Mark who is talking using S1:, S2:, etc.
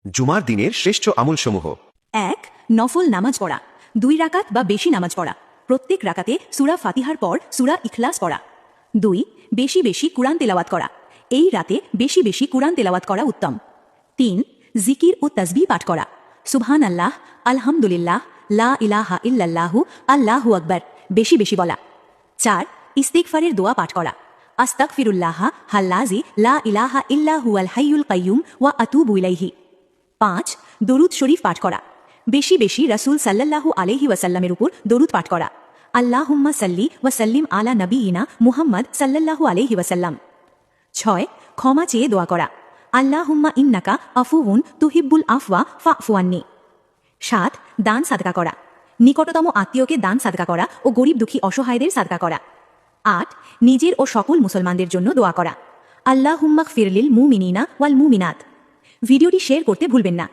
S1: জুমার দিনের শ্রেষ্ঠ আমলসমূহ।
S2: 1. নফল নামাজ পড়া, 2 রাকাত বা বেশি নামাজ পড়া, প্রত্যেক রাকাতে সূরা ফাতিহার পর সূরা ইখলাস পড়া। 2. বেশি বেশি কুরআন তেলাওয়াত করা, এই রাতে বেশি বেশি কুরআন তেলাওয়াত করা উত্তম। 3. জিকির ও তাসবিহ পাঠ করা, সুবহানাল্লাহ, আলহামদুলিল্লাহ, লা ইলাহা ইল্লাল্লাহু, আল্লাহু আকবার বেশি বেশি বলা। 4. ইস্তিগফারের দোয়া পাঠ করা, আস্তাগফিরুল্লাহ হাল্লাযী লা ইলাহা ইল্লা হুয়াল হাইয়ুল কাইয়্যুম ওয়া আতুবু ইলাইহি। 5. দরুদ শরীফ পাঠ করা, বেশি বেশি রাসূল সাল্লাল্লাহু আলাইহি ওয়াসাল্লামের উপর দরুদ পাঠ করা, আল্লাহুম্মা সাল্লি ওয়া সাল্লিম আলা নবিয়িনা মুহাম্মদ সাল্লাল্লাহু আলাইহি ওয়াসাল্লাম। 6. ক্ষমা চেয়ে দোয়া করা, আল্লাহুম্মা ইন্নাকা আফুউন তুহিব্বুল আফওয়া ফাফু আন্নি। 7. দান সাদকা করা, নিকটতম আত্মীয়কে দান সাদকা করা ও গরিব দুঃখী অসহায়দের সাদকা করা। 8. নিজের ও সকল মুসলমানদের জন্য দোয়া করা, আল্লাহুম্মা গফিরলিল মুমিনিনা ওয়াল মুমিনাত। ভিডিওটি শেয়ার করতে ভুলবেন না।